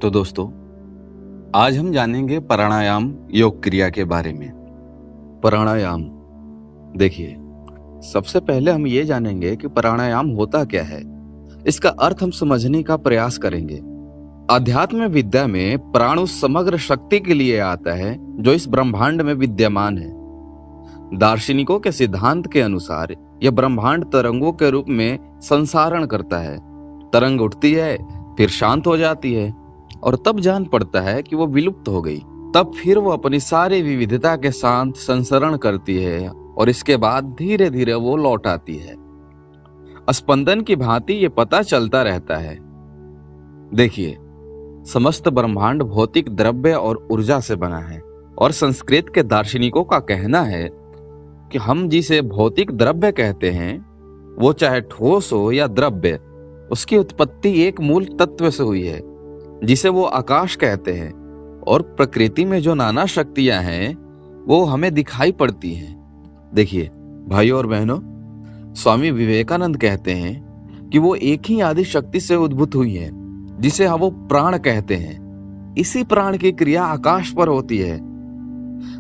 तो दोस्तों, आज हम जानेंगे प्राणायाम योग क्रिया के बारे में। प्राणायाम, देखिए, सबसे पहले हम ये जानेंगे कि प्राणायाम होता क्या है। इसका अर्थ हम समझने का प्रयास करेंगे। अध्यात्म विद्या में प्राण उस समग्र शक्ति के लिए आता है जो इस ब्रह्मांड में विद्यमान है। दार्शनिकों के सिद्धांत के अनुसार यह ब्रह्मांड तरंगों के रूप में संसारण करता है। तरंग उठती है, फिर शांत हो जाती है और तब जान पड़ता है कि वो विलुप्त हो गई। तब फिर वो अपनी सारी विविधता के साथ संसरण करती है और इसके बाद धीरे धीरे वो लौट आती है। स्पंदन की भांति ये पता चलता रहता है। देखिए, समस्त ब्रह्मांड भौतिक द्रव्य और ऊर्जा से बना है और संस्कृत के दार्शनिकों का कहना है कि हम जिसे भौतिक द्रव्य कहते हैं, वो चाहे ठोस हो या द्रव्य, उसकी उत्पत्ति एक मूल तत्व से हुई है जिसे वो आकाश कहते हैं। और प्रकृति में जो नाना शक्तियां हैं वो हमें दिखाई पड़ती हैं। देखिए भाइयों और बहनों, स्वामी विवेकानंद कहते हैं कि वो एक ही आदि शक्ति से उद्भूत हुई है जिसे हम वो प्राण कहते हैं। इसी प्राण की क्रिया आकाश पर होती है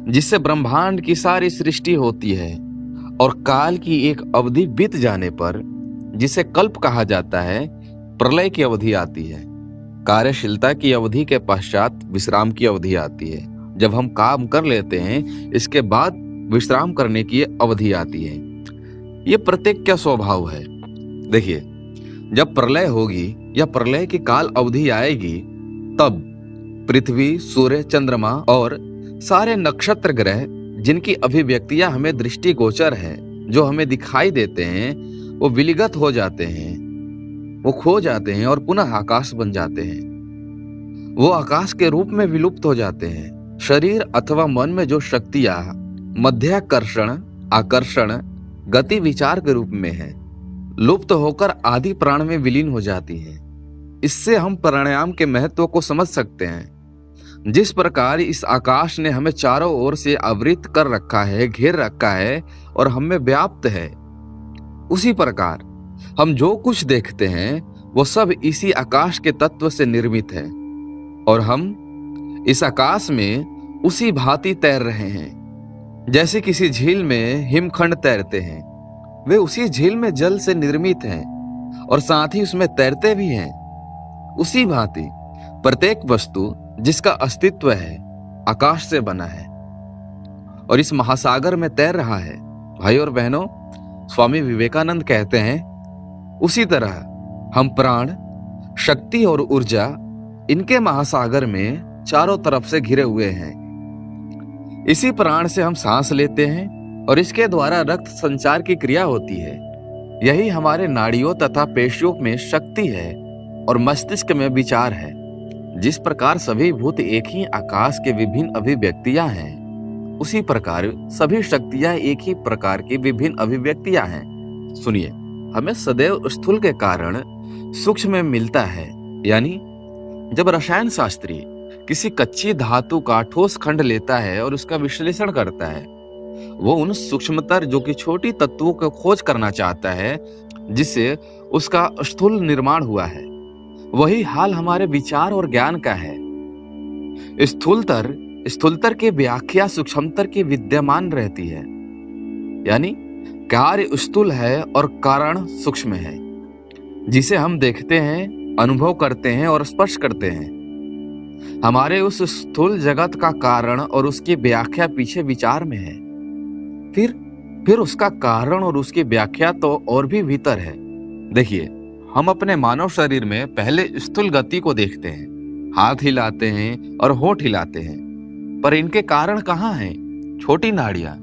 जिससे ब्रह्मांड की सारी सृष्टि होती है और काल की एक अवधि बीत जाने पर, जिसे कल्प कहा जाता है, प्रलय की अवधि आती है। कार्यशीलता की अवधि के पश्चात विश्राम की अवधि आती है। जब हम काम कर लेते हैं, इसके बाद विश्राम करने की अवधि आती है। ये प्रत्येक का स्वभाव है। देखिए, जब प्रलय होगी या प्रलय की काल अवधि आएगी, तब पृथ्वी, सूर्य, चंद्रमा और सारे नक्षत्र ग्रह जिनकी अभिव्यक्तियां हमें दृष्टिगोचर है, जो हमें दिखाई देते हैं, वो विलीगत हो जाते हैं, वो खो जाते हैं और पुनः आकाश बन जाते हैं। वो आकाश के रूप में विलुप्त हो जाते हैं। शरीर अथवा मन में जो शक्तियां मध्याकर्षण, आकर्षण, गति, विचार के रूप में है, लुप्त होकर आदि प्राण में विलीन हो जाती हैं। इससे हम प्राणायाम के महत्व को समझ सकते हैं। जिस प्रकार इस आकाश ने हमें चारों ओर से आवृत कर रखा है, घेर रखा है और हमें व्याप्त है, उसी प्रकार हम जो कुछ देखते हैं वो सब इसी आकाश के तत्व से निर्मित है और हम इस आकाश में उसी भांति तैर रहे हैं। जैसे किसी झील में हिमखंड तैरते हैं, वे उसी झील में जल से निर्मित हैं और साथ ही उसमें तैरते भी हैं। उसी भांति प्रत्येक वस्तु जिसका अस्तित्व है आकाश से बना है और इस महासागर में तैर रहा है। भाई और बहनों, स्वामी विवेकानंद कहते हैं, उसी तरह हम प्राण, शक्ति और ऊर्जा इनके महासागर में चारों तरफ से घिरे हुए हैं। इसी प्राण से हम सांस लेते हैं और इसके द्वारा रक्त संचार की क्रिया होती है। यही हमारे नाड़ियों तथा पेशियों में शक्ति है और मस्तिष्क में विचार है। जिस प्रकार सभी भूत एक ही आकाश के विभिन्न अभिव्यक्तियां हैं, उसी प्रकार सभी शक्तियां एक ही प्रकार की विभिन्न अभिव्यक्तियां हैं। सुनिए, हमें सदैव स्थूल के कारण सूक्ष्म में मिलता है। यानी जब रसायन शास्त्री किसी कच्ची धातु का ठोस खंड लेता है और उसका विश्लेषण करता है, वो उन सूक्ष्मतर जो कि छोटी तत्वों को खोज करना चाहता है जिससे उसका स्थूल निर्माण हुआ है। वही हाल हमारे विचार और ज्ञान का है। स्थूलतर की व्याख्या सूक्ष्मतर की विद्यमान रहती है। यानी कार्य स्थूल है और कारण सूक्ष्म है, जिसे हम देखते हैं, अनुभव करते हैं और स्पर्श करते हैं। हमारे उस स्थूल जगत का कारण और उसकी व्याख्या पीछे विचार में है। फिर उसका कारण और उसकी व्याख्या तो और भी भीतर है। देखिए, हम अपने मानव शरीर में पहले स्थूल गति को देखते हैं, हाथ हिलाते हैं और होठ हिलाते हैं, पर इनके कारण कहाँ हैं? छोटी नाड़ियां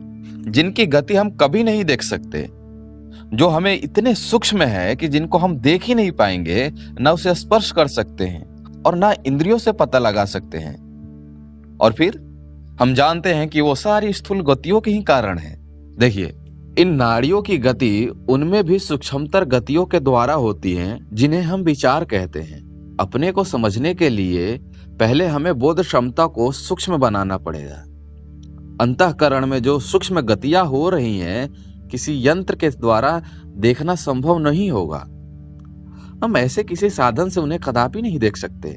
जिनकी गति हम कभी नहीं देख सकते, जो हमें इतने सूक्ष्म है कि जिनको हम देख ही नहीं पाएंगे, न उसे स्पर्श कर सकते हैं और न इंद्रियों से पता लगा सकते हैं। और फिर हम जानते हैं कि वो सारी स्थूल गतियों के ही कारण है। देखिए, इन नाड़ियों की गति उनमें भी सूक्ष्मतर गतियों के द्वारा होती हैं, जिन्हें हम विचार कहते हैं। अपने को समझने के लिए पहले हमें बोध क्षमता को सूक्ष्म बनाना पड़ेगा। अंतःकरण में जो सूक्ष्म गतियां हो रही हैं, किसी यंत्र के द्वारा देखना संभव नहीं होगा। हम ऐसे किसी साधन से उन्हें कदापि नहीं देख सकते।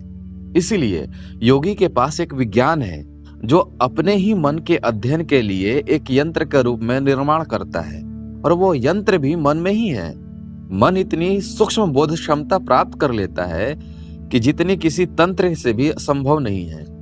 इसीलिए योगी के पास एक विज्ञान है जो अपने ही मन के अध्ययन के लिए एक यंत्र के रूप में निर्माण करता है, और वो यंत्र भी मन में ही है। मन इतनी सूक्ष्म बोध क्षमता प्राप्त कर लेता है कि जितनी किसी तंत्र से भी संभव नहीं है।